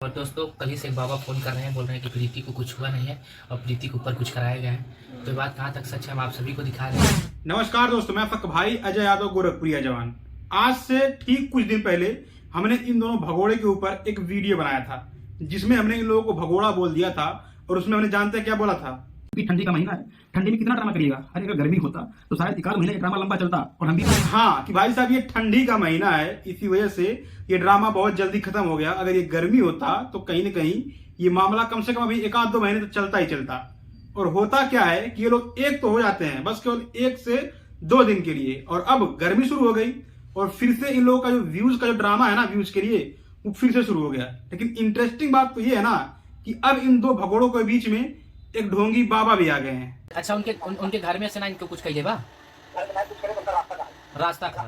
और दोस्तों कल ही से एक बाबा फ़ोन कर रहे हैं, बोल रहे हैं कि प्रीति को कुछ हुआ नहीं है और प्रीति के ऊपर कुछ कराया गया है। तो ये बात कहाँ तक सच है हम आप सभी को दिखा रहे हैं। नमस्कार दोस्तों, मैं फक भाई अजय यादव गोरखपुरिया जवान। आज से ठीक कुछ दिन पहले हमने इन दोनों भगोड़े के ऊपर एक वीडियो बनाया था जिसमें हमने इन लोगों को भगोड़ा बोल दिया था और उसमें हमने जानते हैं क्या बोला था कि ठंडी का महीना है, ठंडी में कितना ड्रामा करिएगा। अरे अगर गर्मी होता तो शायद एक आध महीने का ड्रामा लंबा चलता और हम भी हाँ कि भाई साहब ये ठंडी का महीना है, इसी वजह से ये ड्रामा बहुत जल्दी खत्म हो गया। अगर ये गर्मी होता तो कहीं ना कहीं ये मामला कम से कम अभी एक आध दो महीने तो चलता ही चलता। और होता क्या है कि ये लोग एक तो हो जाते हैं बस केवल 1 से 2 दिन के लिए, और अब गर्मी शुरू हो गई और फिर से इन लोगों का जो व्यूज का जो ड्रामा है ना, व्यूज के लिए वो फिर से शुरू हो गया। लेकिन इंटरेस्टिंग बात तो ये है ना कि अब इन दो भगोड़ों के बीच में एक ढोंगी बाबा भी आ गए हैं। अच्छा उनके घर में से ना इनको कुछ कहिए बा रास्ता खा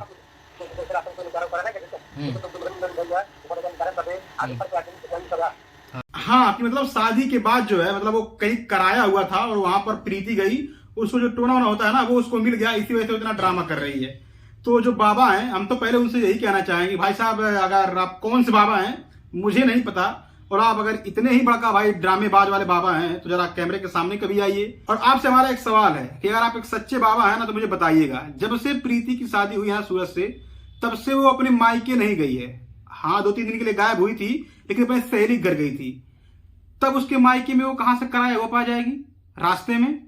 हाँ कि मतलब शादी के बाद जो है मतलब वो कहीं कराया हुआ था और वहां पर प्रीति गई, उसको जो टोना वोना होता है ना वो उसको मिल गया, इसी वजह से इतना ड्रामा कर रही है। तो जो बाबा हैं हम तो पहले उनसे यही कहना चाहेंगे, भाई साहब अगर आप कौन से बाबा हैं मुझे नहीं पता, और आप अगर इतने ही बड़का भाई ड्रामेबाज वाले बाबा हैं तो जरा कैमरे के सामने कभी आइए। और आपसे हमारा एक सवाल है कि अगर आप एक सच्चे बाबा हैं ना तो मुझे बताइएगा, जब से प्रीति की शादी हुई है सूरज से तब से वो अपने मायके नहीं गई है। हाँ 2-3 दिन के लिए गायब हुई थी लेकिन अपने सहेली घर गई थी, तब उसके मायके में वो कहां से कराया वो पा जाएगी रास्ते में।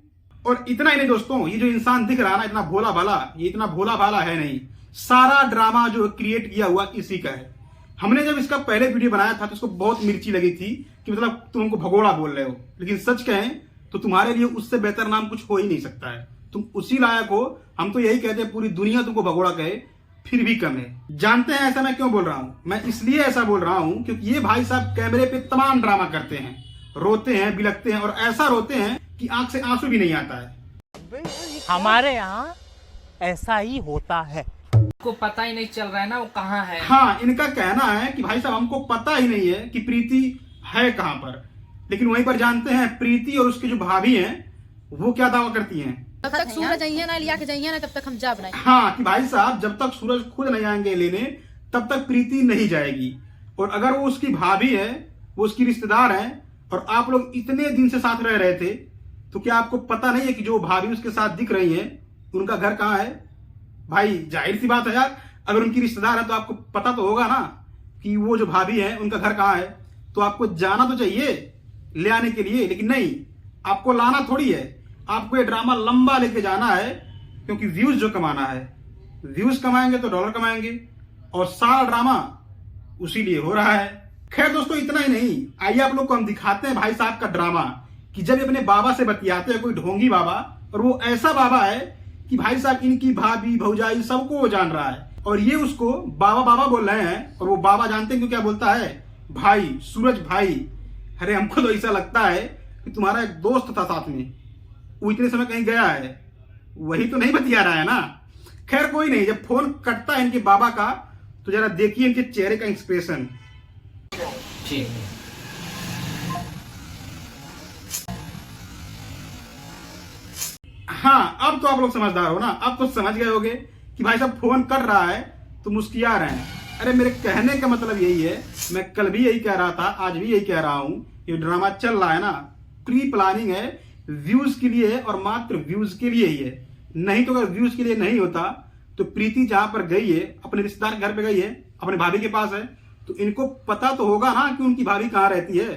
और इतना ही नहीं दोस्तों, ये जो इंसान दिख रहा है ना इतना भोला भाला, ये इतना भोला भाला है नहीं। सारा ड्रामा जो क्रिएट किया हुआ इसी का है। हमने जब इसका पहले वीडियो बनाया था तो उसको बहुत मिर्ची लगी थी कि मतलब तुम हमको भगोड़ा बोल रहे हो, लेकिन सच कहें तो तुम्हारे लिए उससे बेहतर नाम कुछ हो ही नहीं सकता है। तुम उसी लायक हो। हम तो यही कहते हैं पूरी दुनिया तुमको भगोड़ा कहे फिर भी कम है। जानते हैं ऐसा मैं क्यों बोल रहा हूं? मैं इसलिए ऐसा बोल रहा हूं क्योंकि ये भाई साहब कैमरे पे तमाम ड्रामा करते हैं, रोते हैं, बिलखते हैं और ऐसा रोते हैं कि आंख से आंसू भी नहीं आता है। हमारे यहाँ ऐसा ही होता है। को पता ही नहीं चल रहा है ना वो कहाँ है। हाँ इनका कहना है कि भाई साहब हमको पता ही नहीं है कि प्रीति है कहां पर, लेकिन वहीं पर जानते हैं प्रीति और उसकी जो भाभी हैं वो क्या दावा करती हैं। तब तक सूरज जाइए ना लिया के जाइए ना, तब तक हम जा बनाए। हाँ कि भाई साहब जब तक सूरज खुद नहीं आएंगे लेने तब तक प्रीति नहीं जाएगी। और अगर वो उसकी भाभी है, वो उसकी रिश्तेदार है और आप लोग इतने दिन से साथ रह रहे थे तो क्या आपको पता नहीं है कि जो भाभी उसके साथ दिख रही है उनका घर कहाँ है? भाई जाहिर सी बात है यार, अगर उनकी रिश्तेदार है तो आपको पता तो होगा ना कि वो जो भाभी है उनका घर कहाँ है। तो आपको जाना तो चाहिए ले आने के लिए, लेकिन नहीं, आपको लाना थोड़ी है। आपको ये ड्रामा लंबा लेके जाना है क्योंकि व्यूज जो कमाना है, व्यूज कमाएंगे तो डॉलर कमाएंगे और सारा ड्रामा उसी लिए हो रहा है। खैर दोस्तों इतना ही नहीं, आइए आप लोग को हम दिखाते हैं भाई साहब का ड्रामा कि जब अपने बाबा से बतियाते हैं, कोई ढोंगी बाबा, और वो ऐसा बाबा है कि भाई साहब इनकी भाभी भौजाई सबको वो जान रहा है और ये उसको बाबा बाबा बोल रहे हैं। और वो बाबा जानते हैं क्यों क्या बोलता है? भाई सूरज भाई। अरे हमको तो ऐसा लगता है कि तुम्हारा एक दोस्त था साथ में, वो इतने समय कहीं गया है, वही तो नहीं बतिया रहा है ना। खैर कोई नहीं, जब फोन कटता है इनके बाबा का तो जरा देखिए इनके चेहरे का एक्सप्रेशन। ठीक हाँ अब तो आप लोग समझदार हो ना, अब तो समझ गए होगे कि भाई साहब फोन कर रहा है तो मुस्कुरा रहे हैं। अरे मेरे कहने का मतलब यही है, मैं कल भी यही कह रहा था, आज भी यही कह रहा हूं, ये ड्रामा चल रहा है ना प्री प्लानिंग है, व्यूज के लिए है और मात्र व्यूज के लिए ही है। नहीं तो अगर व्यूज के लिए नहीं होता तो प्रीति जहां पर गई है अपने रिश्तेदार घर पे गई है, अपने भाभी के पास है, तो इनको पता तो होगा ना कि उनकी भाभी कहां रहती है,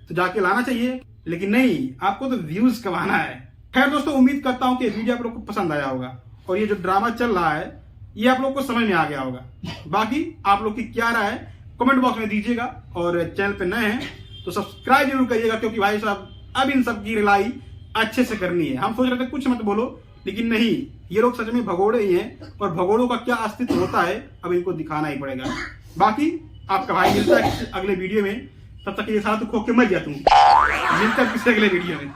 तो जाके लाना चाहिए। लेकिन नहीं, आपको तो व्यूज कमाना है। खैर दोस्तों उम्मीद करता हूं कि वीडियो आप लोग को पसंद आया होगा और ये जो ड्रामा चल रहा है ये आप लोग को समझ में आ गया होगा। बाकी आप लोग की क्या राय है कमेंट बॉक्स में दीजिएगा और चैनल पे नए हैं तो सब्सक्राइब जरूर करिएगा, क्योंकि भाई साहब अब इन सब की रिलाई अच्छे से करनी है। हम सोच रहे थे कुछ मत बोलो, लेकिन नहीं, ये लोग सच में भगोड़े ही हैं और भगोड़ों का क्या अस्तित्व होता है अब इनको दिखाना ही पड़ेगा। बाकी आपका भाई मिलता है अगले वीडियो में, तब तक ये साथ खो के मर गया तुम। मिलता है किसी अगले वीडियो में।